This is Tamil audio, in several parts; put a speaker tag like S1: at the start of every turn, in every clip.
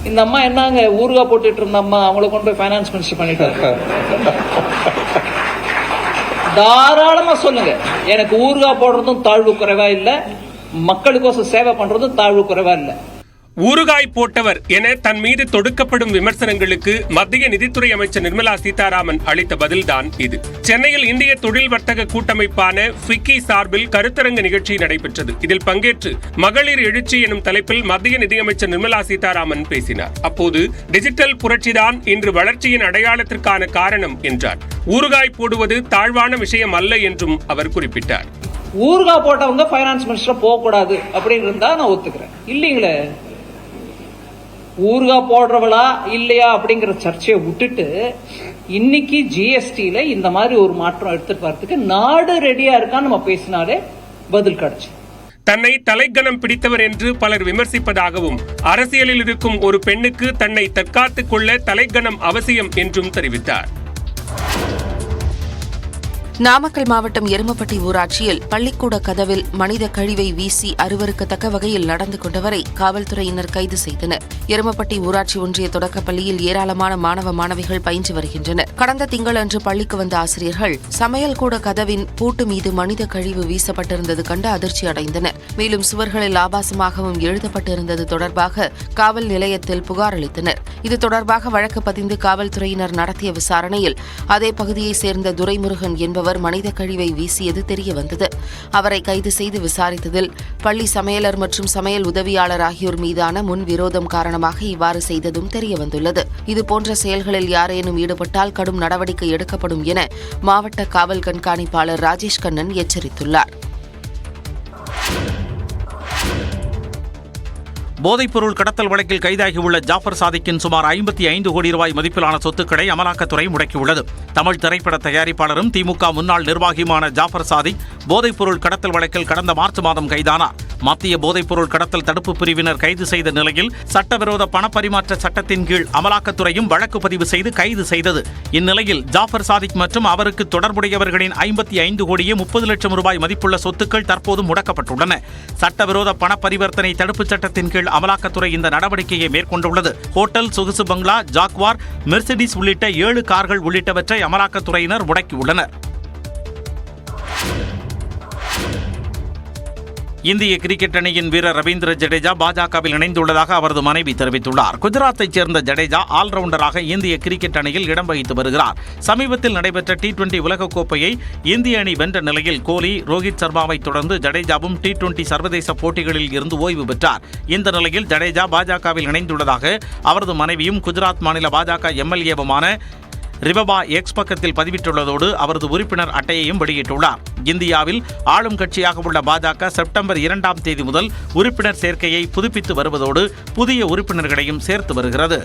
S1: இந்த அம்மா என்னங்க ஊறுகாய் போட்டுட்டு இருந்த அம்மா, அவங்கள கொண்டு போய் ஃபைனான்ஸ் மினிஸ்டர் பண்ணிட்டாங்க. தாராளமா சொல்லுங்க, எனக்கு ஊறுகாய் போடுறதும் தாழ்வு குறைவா இல்லை, மக்களுக்கோசம் சேவை பண்றதும் தாழ்வு குறைவா இல்லை.
S2: ஊறுகாய் போட்டவர் என தன் மீது தொடுக்கப்படும் விமர்சனங்களுக்கு மத்திய நிதித்துறை அமைச்சர் நிர்மலா சீதாராமன் அளித்த பதில்தான் இது. சென்னையில் இந்திய தொழில் வர்த்தக கூட்டமைப்பான ஃபிக்கி சார்பில் கருத்தரங்கு நிகழ்ச்சி நடைபெற்றது. இதில் பங்கேற்று மகளிர் எழுச்சி எனும் தலைப்பில் மத்திய நிதியமைச்சர் நிர்மலா சீதாராமன் பேசினார். அப்போது டிஜிட்டல் புரட்சிதான் இன்று வளர்ச்சியின் அடையாளத்திற்கான காரணம் என்றார். ஊறுகாய் போடுவது தாழ்வான விஷயம் அல்ல என்றும் அவர் குறிப்பிட்டார்.
S1: ஊறுகாய் போட்டவங்க ஃபைனான்ஸ் மினிஸ்டர் போகக்கூடாது அப்படின்னு இருந்தா நான் ஒத்துக்கிறேன். இல்லீங்களே, ஊறுகாய் போடுறவளா இல்லையா அப்படிங்கிற சர்ச்சையை விட்டுட்டு இன்னைக்கு ஜிஎஸ்டியில இந்த மாதிரி ஒரு மாற்றம் எடுத்துட்டு வரதுக்கு நாடு ரெடியா இருக்கான்னு நம்ம பேசினாலே பதில் கிடைச்சு.
S2: தன்னை தலைக்கணம் பிடித்தவர் என்று பலர் விமர்சிப்பதாகவும், அரசியலில் இருக்கும் ஒரு பெண்ணுக்கு தன்னை தற்காத்துக் கொள்ள தலைக்கணம் அவசியம் என்றும் தெரிவித்தார்.
S3: நாமக்கல் மாவட்டம் எருமப்பட்டி ஊராட்சியில் பள்ளிக்கூட கதவில் மனித கழிவை வீசி அருவருக்கத்தக்க வகையில் நடந்து கொண்டவரை காவல்துறையினர் கைது செய்தனர். எருமப்பட்டி ஊராட்சி ஒன்றிய தொடக்கப்பள்ளியில் ஏராளமான மாணவ மாணவிகள் பயின்று வருகின்றனர். கடந்த திங்களன்று பள்ளிக்கு வந்த ஆசிரியர்கள் சமையல் கூட கதவின் பூட்டு மீது மனித கழிவு வீசப்பட்டிருந்தது கண்டு அதிர்ச்சி அடைந்தனர். மேலும் சுவர்களில் ஆபாசமாகவும் எழுதப்பட்டிருந்தது தொடர்பாக காவல் நிலையத்தில் புகார் அளித்தனர். இது தொடர்பாக வழக்கு பதிந்து காவல்துறையினர் நடத்திய விசாரணையில் அதே பகுதியைச் சேர்ந்த துரைமுருகன் என்பவர் மனித கழிவை வீசியது தெரியவந்தது. அவரை கைது செய்து விசாரித்ததில் பள்ளி சமையலர் மற்றும் சமையல் உதவியாளர் ஆகியோர் மீதான முன்விரோதம் காரணமாக இவ்வாறு செய்ததும் தெரியவந்துள்ளது. இதுபோன்ற செயல்களில் யாரேனும் ஈடுபட்டால் கடும் நடவடிக்கை எடுக்கப்படும் என மாவட்ட காவல் கண்காணிப்பாளர் ராஜேஷ் கண்ணன் எச்சரித்துள்ளார்.
S4: போதைப்பொருள் கடத்தல் வழக்கில் கைதாகியுள்ள ஜாஃபர் சாதிக்கின் சுமார் 55 கோடி ரூபாய் மதிப்பிலான சொத்துக்களை அமலாக்கத்துறை முடக்கியுள்ளது. தமிழ் திரைப்பட தயாரிப்பாளரும் திமுக முன்னாள் நிர்வாகியுமான ஜாஃபர் சாதிக் போதைப்பொருள் கடத்தல் வழக்கில் கடந்த மார்ச் மாதம் கைதானார். மத்திய போதைப்பொருள் கடத்தல் தடுப்பு பிரிவினர் கைது செய்த நிலையில் சட்டவிரோத பணப்பரிமாற்ற சட்டத்தின் கீழ் அமலாக்கத்துறையும் வழக்கு பதிவு செய்து கைது செய்தது. இந்நிலையில் ஜாஃபர் சாதிக் மற்றும் அவருக்கு தொடர்புடையவர்களின் 55 கோடியே 30 லட்சம் ரூபாய் மதிப்புள்ள சொத்துக்கள் தற்போது முடக்கப்பட்டுள்ளன. சட்டவிரோத பண பரிவர்த்தனை தடுப்புச் சட்டத்தின் கீழ் அமலாக்கத்துறை இந்த நடவடிக்கையை மேற்கொண்டுள்ளது. ஹோட்டல், சொகுசு பங்களா, ஜாக்வார், மெர்சிடிஸ் உள்ளிட்ட 7 கார்கள் உள்ளிட்டவற்றை அமலாக்கத்துறையினர் முடக்கியுள்ளனர். இந்திய கிரிக்கெட் அணியின் வீரர் ரவீந்திர ஜடேஜா பாஜகவில் இணைந்துள்ளதாக அவரது மனைவி தெரிவித்துள்ளார். குஜராத்தைச் சேர்ந்த ஜடேஜா ஆல்ரவுண்டராக இந்திய கிரிக்கெட் அணியில் இடம் வகித்து வருகிறார். சமீபத்தில் நடைபெற்ற T20 உலகக்கோப்பையை இந்திய அணி வென்ற நிலையில் கோலி, ரோஹித் சர்மாவை தொடர்ந்து ஜடேஜாவும் T20 சர்வதேச போட்டிகளில் இருந்து ஓய்வு பெற்றார். இந்த நிலையில் ஜடேஜா பாஜகவில் இணைந்துள்ளதாக அவரது மனைவியும் குஜராத் மாநில பாஜக MLA-வுமான ரிபபா எக்ஸ் பக்கத்தில் பதிவிட்டுள்ளதோடு அவரது உறுப்பினர் அட்டையையும் வெளியிட்டுள்ளார். இந்தியாவில் ஆளும் கட்சியாக உள்ள பாஜக செப்டம்பர் 2ஆம் தேதி முதல் உறுப்பினர் சேர்க்கையை புதுப்பித்து வருவதோடு புதிய உறுப்பினர்களையும் சேர்த்து வருகிறது.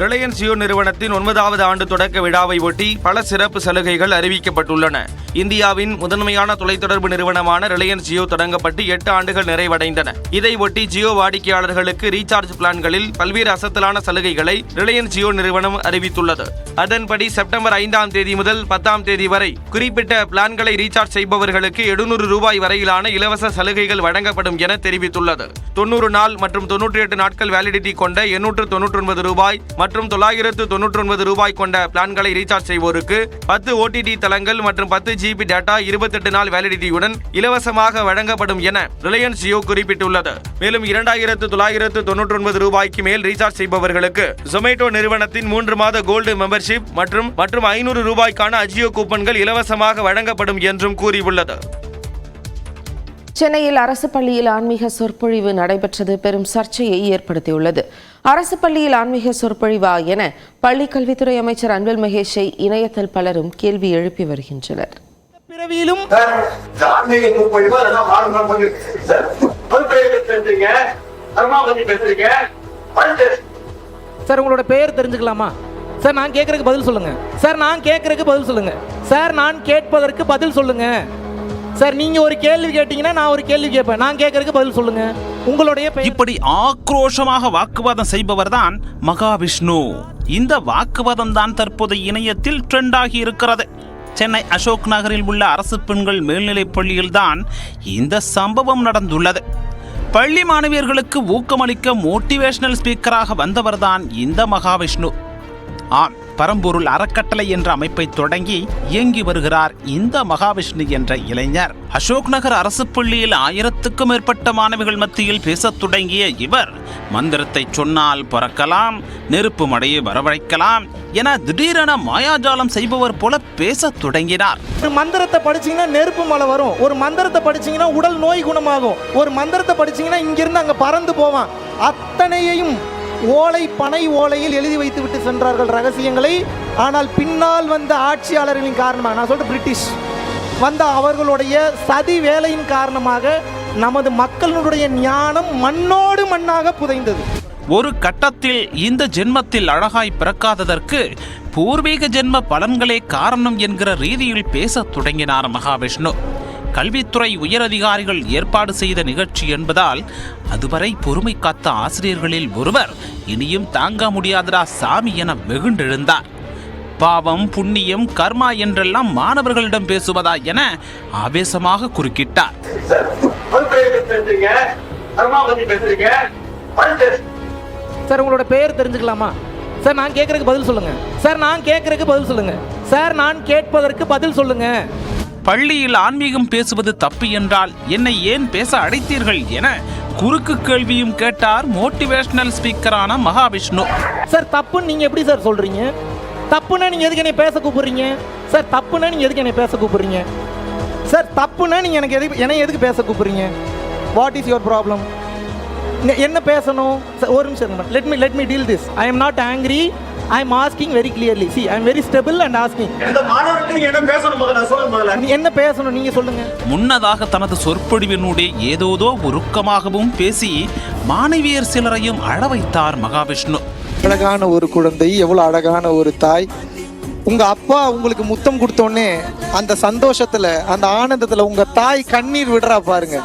S5: ரிலையன்ஸ் ஜியோ நிறுவனத்தின் 9வது ஆண்டு தொடக்க விழாவை ஒட்டி பல சிறப்பு சலுகைகள் அறிவிக்கப்பட்டுள்ளன. இந்தியாவின் முதன்மையான தொலைத்தொடர்பு நிறுவனமான ரிலையன்ஸ் ஜியோ தொடங்கப்பட்டு 8 ஆண்டுகள் நிறைவடைந்தன. இதை ஒட்டி ஜியோ வாடிக்கையாளர்களுக்கு ரீசார்ஜ் பிளான்களில் பல்வேறு அசத்தலான சலுகைகளை ரிலையன்ஸ் ஜியோ நிறுவனம் அறிவித்துள்ளது. அதன்படி செப்டம்பர் 5ஆம் தேதி முதல் 10ஆம் தேதி வரை குறிப்பிட்ட பிளான்களை ரீசார்ஜ் செய்பவர்களுக்கு 700 ரூபாய் வரையிலான இலவச சலுகைகள் வழங்கப்படும் என தெரிவித்துள்ளது. 90 நாள் மற்றும் 98 நாட்கள் வேலிடிட்டி கொண்ட 899 ரூபாய் மற்றும் 999 ரூபாய் கொண்ட பிளான்களை ரீசார்ஜ் செய்வோருக்கு 10 OTT தளங்கள் மற்றும் 10 GB டேட்டா 28 நாள் வேலிடிட்டியுடன் இலவசமாக வழங்கப்படும் என ரிலையன்ஸ் ஜியோ குறிப்பிட்டுள்ளது. மேலும் 2999 ரூபாய்க்கு மேல் ரீசார்ஜ் செய்பவர்களுக்கு ஜொமேட்டோ நிறுவனத்தின் 3 மாத கோல்டு மெம்பர்ஷிப் மற்றும் 500 ரூபாய்க்கான அஜியோ கூப்பன்கள் இலவசமாக வழங்கப்படும் என்றும் கூறியுள்ளது.
S3: சென்னையில் அரசு பள்ளியில் ஆன்மீக சொற்பொழிவு நடைபெற்றது பெரும் சர்ச்சையை ஏற்படுத்தியுள்ளது. அரசு பள்ளியில் ஆன்மீக சொற்பொழிவா என பள்ளிக் கல்வித்துறை அமைச்சர் அன்பில் மகேஷை இணையத்தில் பலரும் கேள்வி எழுப்பி வருகின்றனர்.
S6: சார், உங்களோட பெயர் தெரிஞ்சுக்கலாமா? சார், நான் கேட்கறதுக்கு பதில் சொல்லுங்க. சார், நான் கேட்கறதுக்கு பதில் சொல்லுங்க. சார், நான் கேட்பதற்கு பதில் சொல்லுங்க. சார், நீங்க ஒரு கேள்வி கேட்டீங்கன்னா நான் ஒரு கேள்வி கேட்பேன். நான் கேட்கறதுக்கு பதில் சொல்லுங்க. உங்களுடைய
S4: இப்படி ஆக்ரோஷமாக வாக்குவாதம் செய்பவர் தான் மகாவிஷ்ணு. இந்த வாக்குவாதம் தான் தற்போது இணையத்தில் ட்ரெண்ட் ஆகி இருக்கிறது. சென்னை அசோக் நகரில் உள்ள அரசு பெண்கள் மேல்நிலைப் பள்ளியில்தான் இந்த சம்பவம் நடந்துள்ளது. பள்ளி மாணவியர்களுக்கு ஊக்கமளிக்க மோட்டிவேஷனல் ஸ்பீக்கராக வந்தவர்தான் இந்த மகாவிஷ்ணு. ஆம், பரம்பொருள் அறக்கட்டளை என்ற அமைப்பை தொடங்கி இயங்கி வருகிறார் இந்த மகாவிஷ்ணு என்ற இளைஞர். அசோக் நகர் அரசு பள்ளியில் 1000க்கும் மேற்பட்ட மாணவிகள் மத்தியில் பேசத் தொடங்கிய இவர் மந்திரத்தை சொன்னால் பறக்கலாம், நெருப்பு மடையை வரவழைக்கலாம் என திடீரென மாயாஜாலம் செய்பவர் போல பேசத் தொடங்கினார்.
S6: ஒரு மந்திரத்தை படிச்சீங்கன்னா நெருப்பு மலை வரும், ஒரு மந்திரத்தை படிச்சீங்கன்னா உடல் நோய் குணமாகும், ஒரு மந்திரத்தை படிச்சீங்கன்னா இங்கிருந்து அங்க பறந்து போவான். அத்தனையையும் ஓலை பனை ஓலையில் எழுதி வைத்து விட்டு சென்றார்கள் ரகசியங்களை. ஆனால் பின்னால் வந்த ஆட்சியாளர்களின் காரணமாக, நான் சொல்றேன் பிரிட்டிஷ் வந்த அவர்களுடைய சதி வேலையின் காரணமாக நமது மக்களுடைய ஞானம் மண்ணோடு மண்ணாக புதைந்தது.
S4: ஒரு கட்டத்தில் இந்த ஜென்மத்தில் அழகாய் பிறக்காததற்கு பூர்வீக ஜென்ம பலன்களே காரணம் என்கிற ரீதியில் பேசத் தொடங்கினார் மகாவிஷ்ணு. கல்வித்துறை உயரதிகாரிகள் ஏற்பாடு செய்த நிகழ்ச்சி என்பதால் அதுவரை பொறுமை காத்த ஆசிரியர்களில் ஒருவர் இனியும் தாங்க முடியாதடா சாமி என வெகுண்டெழுந்தார். பாவம், புண்ணியம், கர்மா என்றெல்லாம் மாணவர்களிடம் பேசுவதா என ஆவேசமாக குறுக்கிட்டார்.
S6: சார் உங்களோட பெயர் தெரிஞ்சுக்கலாமா? சார் நான் கேட்கறதுக்கு பதில் சொல்லுங்க. சார் நான் கேட்கறதுக்கு பதில் சொல்லுங்க. சார் நான் கேட்பதற்கு பதில் சொல்லுங்க.
S4: பள்ளியில் ஆன்மீகம் பேசுவது தப்பு என்றால் என்னை ஏன் பேச அழைத்தீர்கள் என குறுக்கு கேள்வியும் கேட்டார் மோட்டிவேஷனல் ஸ்பீக்கரான மகாவிஷ்ணு.
S6: சார் தப்புன்னு நீங்க எப்படி சார் சொல்றீங்க? தப்புன்னா நீங்க எதுக்கு என்னை பேச கூப்பிடுறீங்க? சார் தப்புன்னா நீங்க எதுக்கு என்னை பேச கூப்பிடுறீங்க? சார் தப்புன்னா நீங்க என்னை எதுக்கு பேச கூப்பிடுறீங்க? What is your problem? என்ன பேசணும்? ஒரு நிமிஷம், let me deal this. I am not angry. I am asking very clearly. See, I am very stable and asking. என்ன பேசணும் நீங்க சொல்லுங்க.
S4: முன்னதாக தனது சொற்பொழிவினூடே ஏதோதோ உருக்கமாகவும் பேசி மாணவியர் சிலரையும் அழ வைத்தார் மகாவிஷ்ணு.
S7: அழகான ஒரு குழந்தை, எவ்வளவு அழகான ஒரு தாய். உங்க அப்பா உங்களுக்கு முத்தம் கொடுத்தோடனே அந்த சந்தோஷத்துல, அந்த ஆனந்தத்துல உங்க தாய் கண்ணீர் விடுறா பாருங்க.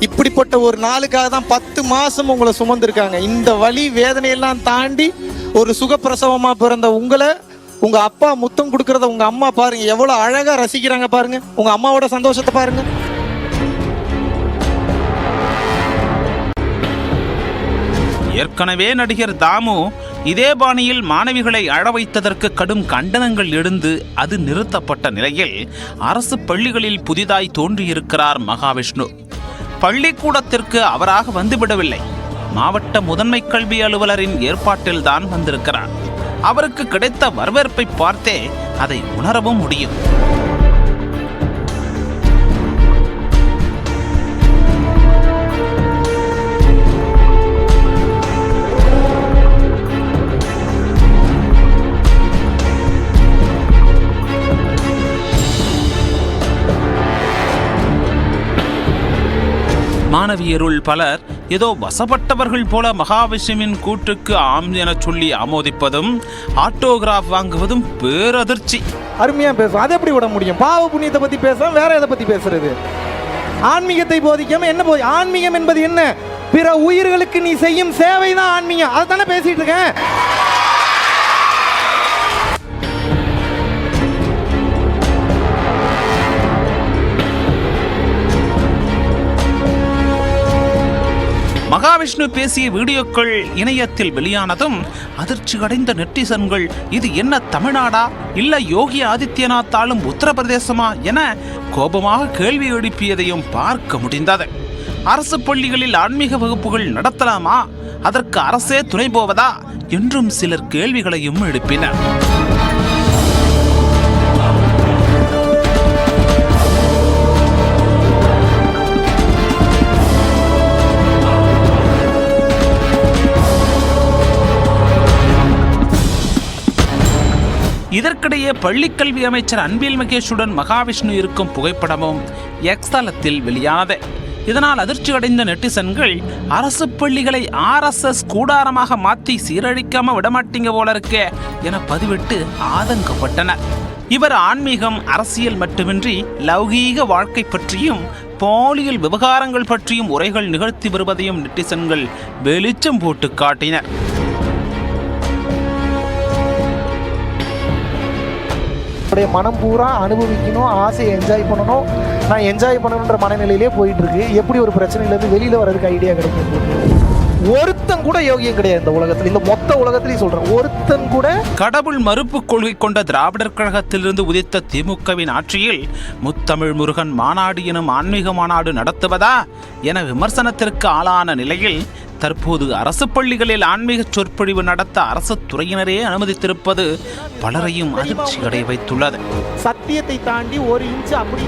S7: இப்படிப்பட்ட ஒரு நாளுக்காக தான் 10 மாசம் உங்களை சுமந்திருக்காங்க. இந்த வலி வேதனையெல்லாம் தாண்டி ஒரு சுகப்பிரசவமா பிறந்த உங்களை உங்க அப்பா முத்தம் கொடுக்கறத உங்க அம்மா பாருங்க, எவ்வளவு அழகா ரசிக்கிறாங்க பாருங்க. உங்க அம்மாவோட சந்தோஷத்தை பாருங்க.
S4: ஏற்கனவே நடிகர் தாமு இதே பாணியில் மாணவிகளை அழ வைத்ததற்கு கடும் கண்டனங்கள் எழுந்து அது நிறுத்தப்பட்ட நிலையில் அரசு பள்ளிகளில் புதிதாய் தோன்றியிருக்கிறார் மகாவிஷ்ணு. பள்ளிக்கூடத்திற்கு அவராக வந்துவிடவில்லை, மாவட்ட முதன்மை கல்வி அலுவலரின் ஏற்பாட்டில் தான் வந்திருக்கிறார். அவருக்கு கிடைத்த வரவேற்பை பார்த்தே அதை உணரவும் முடியும். மாணவியருள் பலர் ஏதோ வசப்பட்டவர்கள் போல மகாவிஷ்ணுவின் கூற்றுக்கு ஆம் என சொல்லி ஆமோதிப்பதும் ஆட்டோகிராஃப் வாங்குவதும் பேரதிர்ச்சி.
S6: அருமையா பேசும். அதை எப்படி விட முடியும்? பாவ புண்ணியத்தை பத்தி பேச வேற எதை பத்தி பேசுறது? ஆன்மீகத்தை போதிக்காம என்ன ஆன்மீகம் என்பது என்ன? பிற உயிர்களுக்கு நீ செய்யும் சேவை தான் ஆன்மீகம். அதை தானே பேசிட்டு இருக்கேன்.
S4: மகாவிஷ்ணு பேசிய வீடியோக்கள் இணையத்தில் வெளியானதும் அதிர்ச்சி அடைந்த நெட்டிசன்கள் இது என்ன தமிழ்நாடா இல்ல யோகி ஆதித்யநாத் ஆளும் உத்தரப்பிரதேசமா என கோபமாக கேள்வி எழுப்பியதையும் பார்க்க முடிந்தது. அரசு பள்ளிகளில் ஆன்மீக வகுப்புகள் நடத்தலாமா, அதற்கு அரசே துணை போவதா என்றும் சிலர் கேள்விகளையும் எழுப்பினர். இதற்கிடையே பள்ளிக்கல்வி அமைச்சர் அன்பில் மகேஷுடன் மகாவிஷ்ணு இருக்கும் புகைப்படமும் எக்ஸ் தளத்தில் வெளியானது. இதனால் அதிர்ச்சி அடைந்த நெட்டிசன்கள் அரசு பள்ளிகளை RSS கூடாரமாக மாற்றி சீரழிக்காம விடமாட்டீங்க போல இருக்கே என பதிவிட்டு ஆதங்கப்பட்டனர். இவர் ஆன்மீகம், அரசியல் மட்டுமின்றி லௌகீக வாழ்க்கை பற்றியும் பாலியல் விவகாரங்கள் பற்றியும் உரைகள் நிகழ்த்தி வருவதையும் நெட்டிசன்கள் வெளிச்சம் போட்டு காட்டினர்.
S7: மனம் பூரா அனுபவிக்கணும், ஆசையை என்ஜாய் பண்ணணும், நான் என்ஜாய் பண்ணணுன்ற மனநிலையிலே போயிட்டு இருக்கு. எப்படி ஒரு பிரச்சனையிலேருந்து வெளியில வர்றதுக்கு ஐடியா கிடைக்கும்? ஒருத்தன் கூட யோகியம் கிடையாது இந்த உலகத்தில், இந்த மொத்த உலகத்திலையும் சொல்றேன், ஒருத்தன் கூட.
S4: கடவுள் மறுப்பு கொள்கை கொண்ட திராவிடர் கழகத்திலிருந்து உதித்த திமுகவின் ஆட்சியில் முத்தமிழ் முருகன் மாநாடு எனும் ஆன்மீக மாநாடு நடத்துவதா என விமர்சனத்திற்கு ஆளான நிலையில் தற்போது அரசு பள்ளிகளில் ஆன்மீக சொற்பொழிவு நடத்த அரசு துறையினரே அனுமதித்திருப்பது பலரையும் அதிர்ச்சி அடைய வைத்துள்ளது.
S6: சத்தியத்தை தாண்டி ஒரு இன்ச்சு அப்படி